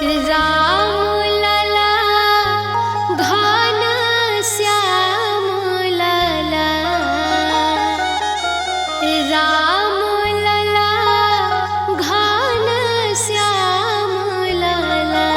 राम लला घन श्याम लला, राम लला घन श्याम लला।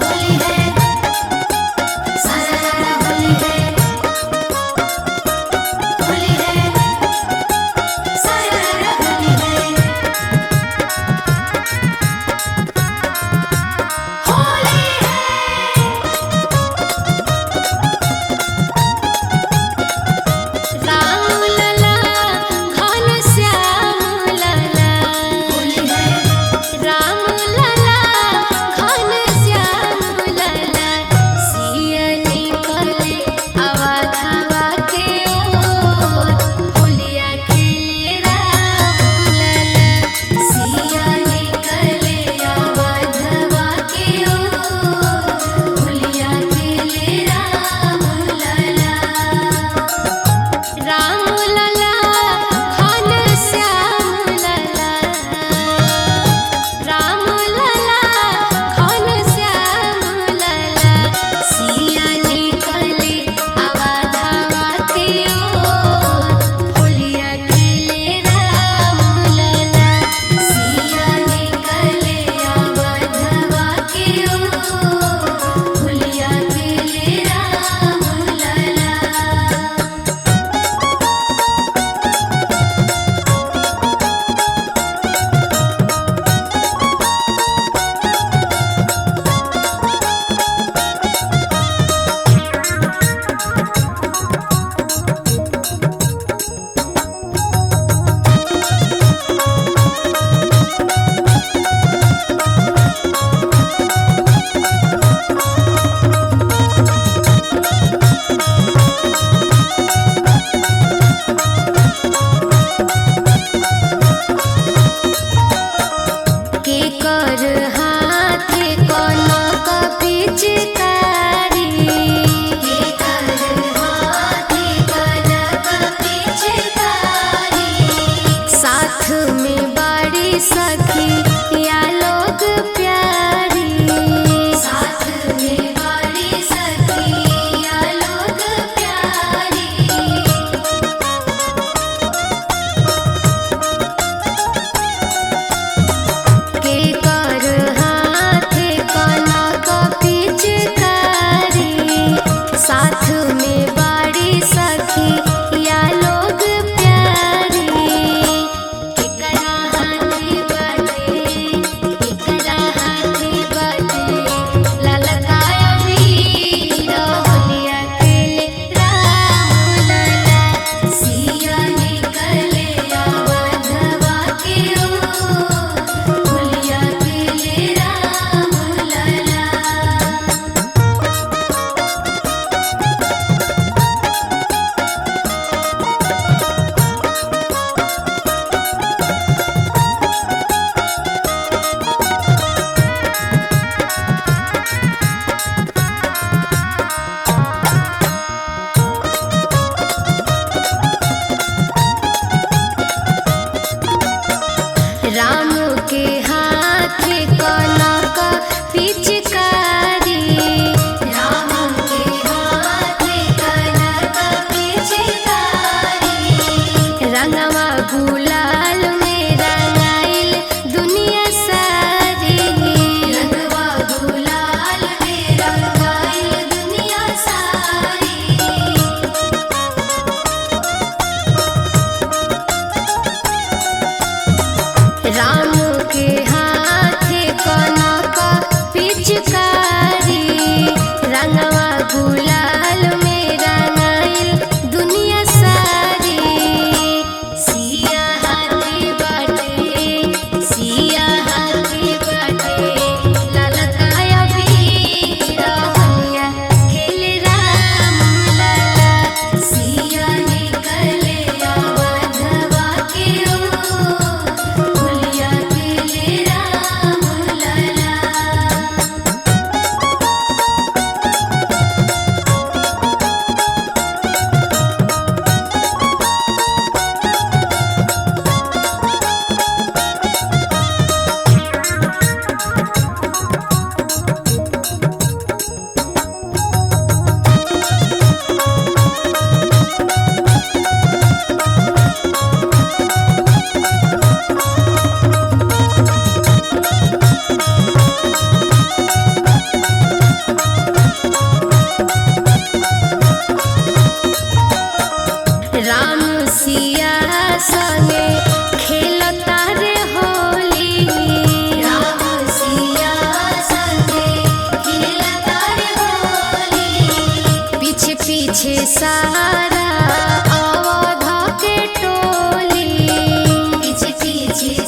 होली है सरला, होली है, होली है सरला, होली है, होली है। राम लला घन श्याम लला, होली है, राम लला घन श्याम लला। सिया निकले अवधवा के ओर, होलिया खेले राम लला। सिया निकले अवधवा के ओर, होलिया खेले राम लला। राम लला घन श्याम लला, राम लला घन श्याम लला। सिया निकले अवधवा के ओर, होलिया खेले राम लला। सिया निकले अवधवा के ओर, होलिया खेले राम लला। के कर हाथ कनक पिचकारी, के कर हाथ कनक पिचकारी। साथ में बड़ी सखी या लोग प्यारी, साथ में बड़ी सखी या लोग प्यारी। के कर हाथ कनक पिचकारी, साथ में बड़ी सखी या लोग प्यारी। केकरा हाथ बाटे, केकरा हाथ बाटे ललकाया वीर, होलिया खेले राम लला। सिया निकले अवधवा के ओर, होलिया खेले राम लला। राम के हाथ कनक पिचकारी, राम के हाथ कनक पिचकारी। रंगवा गुलाल में रंगाइल दुनिया सारी, रंगवा गुलाल में रंगाइल दुनिया सारी। राम के हाथ कनक पिचकारी, रंगवा गुलाल में रंगाइल दुनिया सारी। सिया हाथी बाटे, सिया हाथी बाटे ललकाया वीर, होलिया खेले राम लला। सिया निकले अवधवा के ओर, होलिया खेले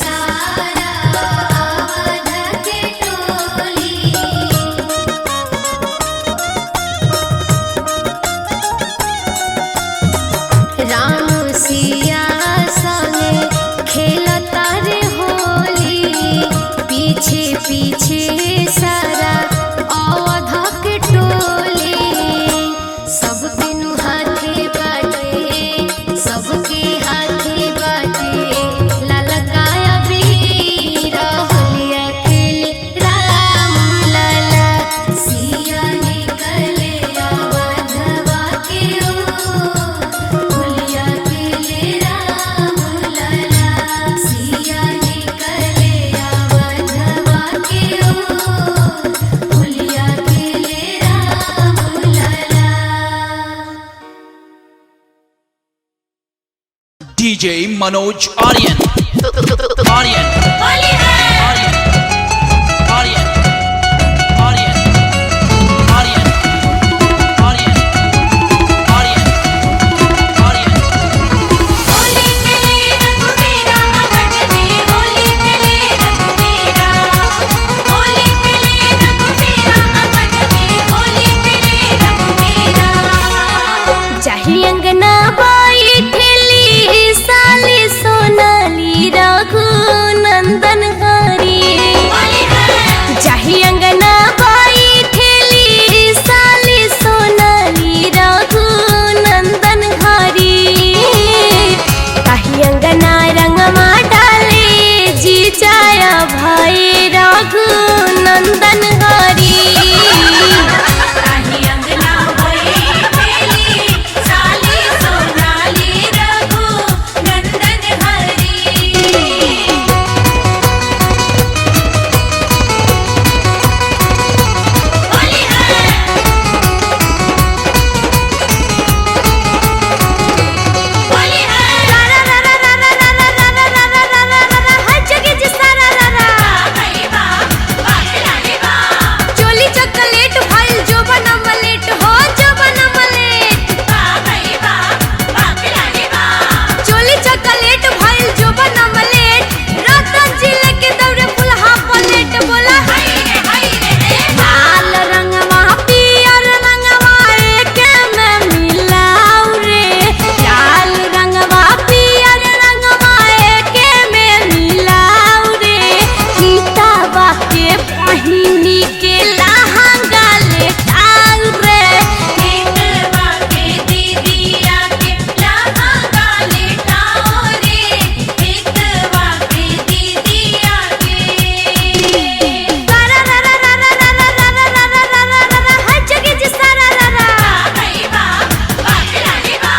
सारा अवध के टोली राम सिया संगे खेलता रे होली पीछे पीछे सारा अवध के टोली सब तीनों हाथे बाटे सबके हाथे बाटे ललकाया वीर होलिया खेले राम लाला सिया निकले अवधवा के होलिया खेले राम लाला सिया निकले अवधवा के होलिया खेले राम लाला। DJ Manoj Aryan. Aryan. Aryan. Aryan. Aryan. Aryan. Aryan. Aryan. Aryan. Holi खेले रघुवीरा अवध में होली खेले रघुवीरा होली खेले रघुवीरा अवध में होली खेले रघुवीरा चाही अंगना बाई ठेली साली सोनाली रघु नंदन हरी चाही अंगना बाई ठेली साली सोनाली रघु नंदन हरी ताही अंगना रंगमा डाले जी जाया भाई रघु नंदन हरी ताही अंगना बाई ठेली साली सोनाली रघु नंदन हरी होली है होली है रा रा रा रा रा रा रा रा रा रा रा रा रा रा हर जगह जी सारा रा रा भाई बा बाखलानी बा चोली चॉकलेट फाइल जो बना मलेट हो जो बना मलेट बा भाई बा बाखलानी बा चोली चॉकलेट फाइल जो बना मलेट रतन जी लेके दौड़े फुलहा पलेट बोला हाय रे लाल रंगवा पियर रंगवा एके में मिलाऊ रे लाल रंगवा पियर रंगवा एके में मिलाऊ रे सीतावा के पहिनी के लहंगा लेटाऊ रे सीतावा के दीदिया के लहंगा लेटाऊ रे सीतावा के दीदिया के सारा रा रा रा रा रा रा रा रा रा रा रा रा रा हर जगह जी सारा रा रा भाई बा बाखलानी बा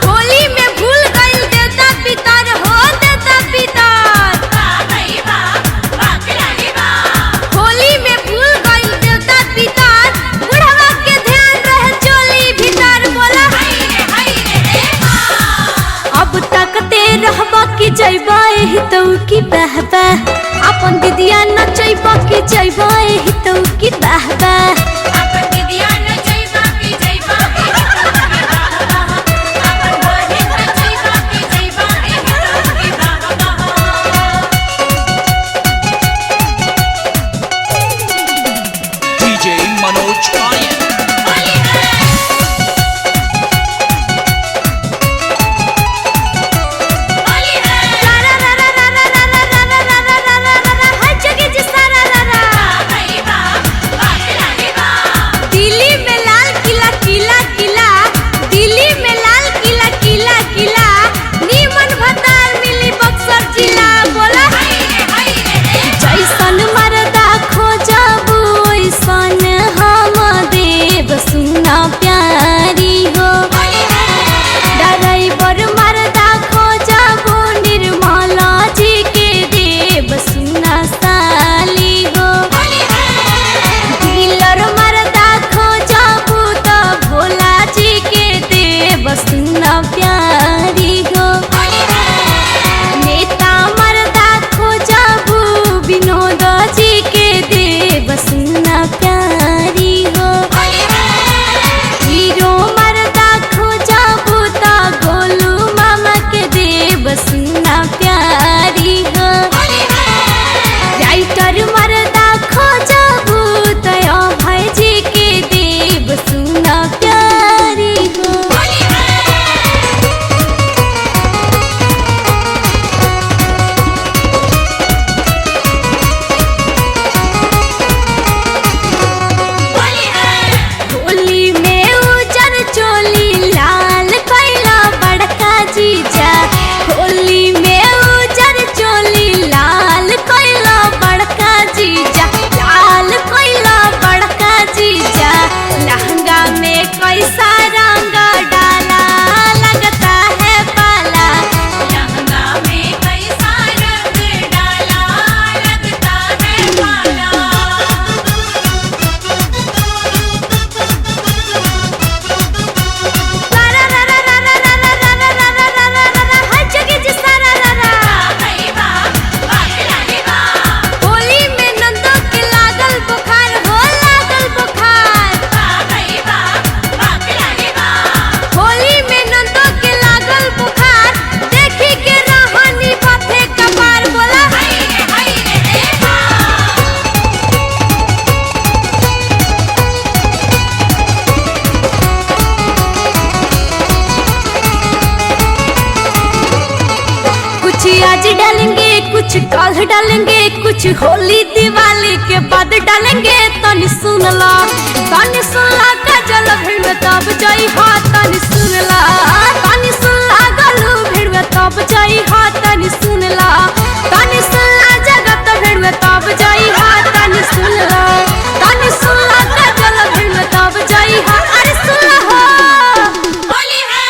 होली में भूल गइल देवता पितर हो देवता पितर बा भाई बा बाखलानी बा होली में भूल गइल देवता पितर बुढ़वा के ध्यान रहे चोली भीतर बोला हाय रे अब तकते रहबा की जइबा एही तो की बहबा अपन दीदिया नचइबा की जइबा एही तो की बहबा अपन दीदिया नचइबा की जइबा एही तो की बहबा अपन बहिन नचइबा की जइबा एही तो की बहबा DJ Manoj Aryan. होली है होली है रा रा रा रा रा रा रा रा रा रा रा रा रा रा हर जगह जी सारा रा रा भाई बा बाखलानी डालेंगे कुछ होली दिवाली के बाद डालेंगे तनी सुनला काजल भीड़ में तब जाई हाथ तनी सुनला गलू भीड़ में तब जाई हाथ तनी सुनला जगत भीड़ में तब जाई हाथ तनी सुनला काजल भीड़ में तब जाई हाथ अरे सुनला हो होली है।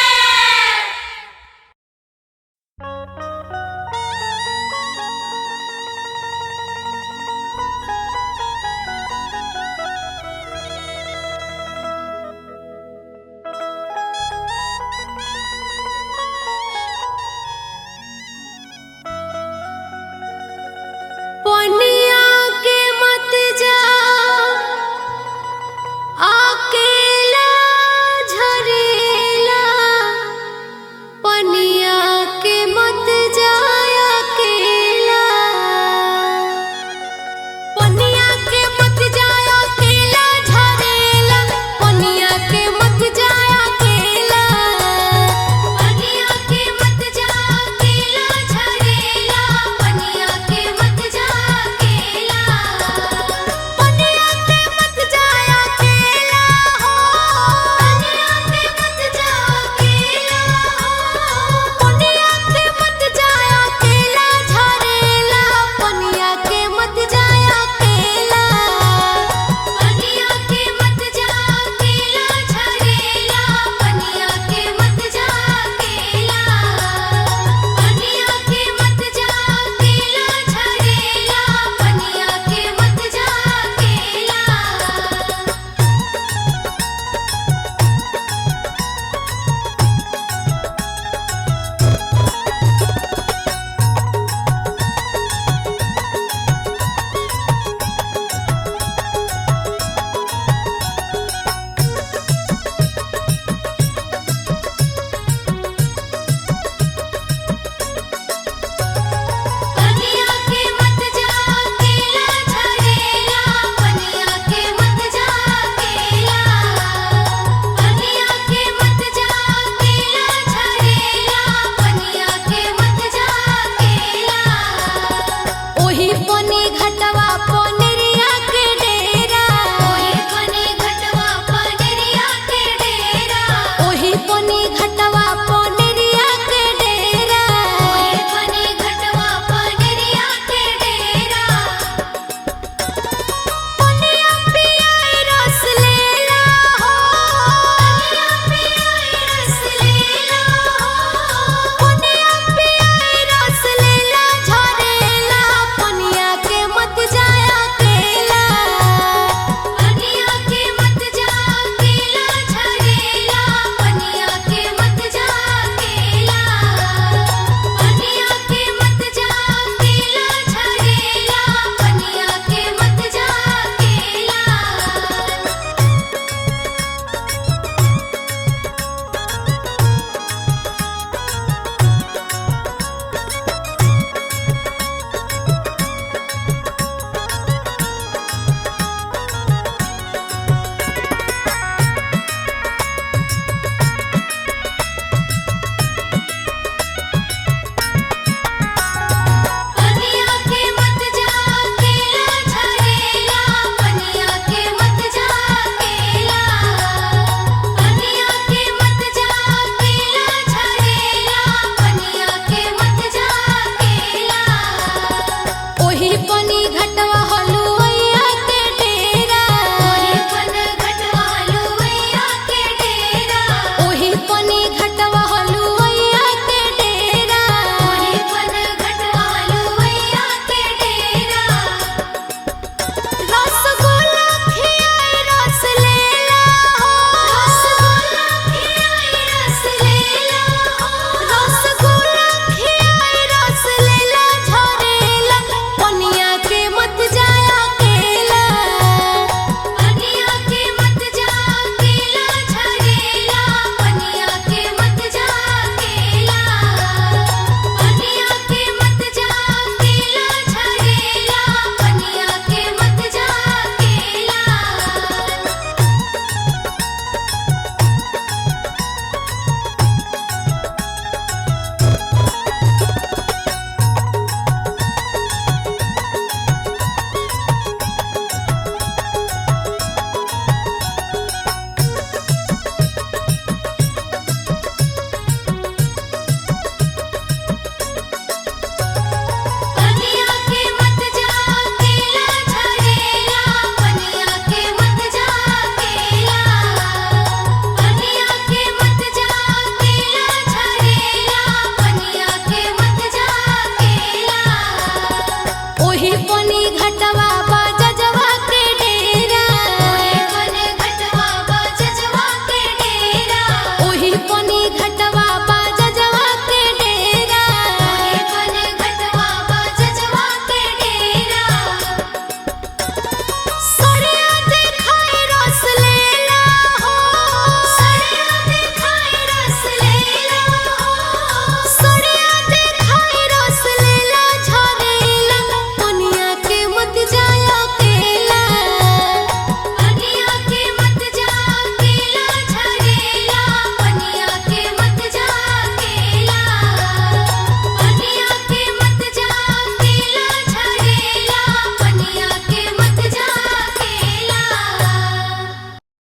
वही को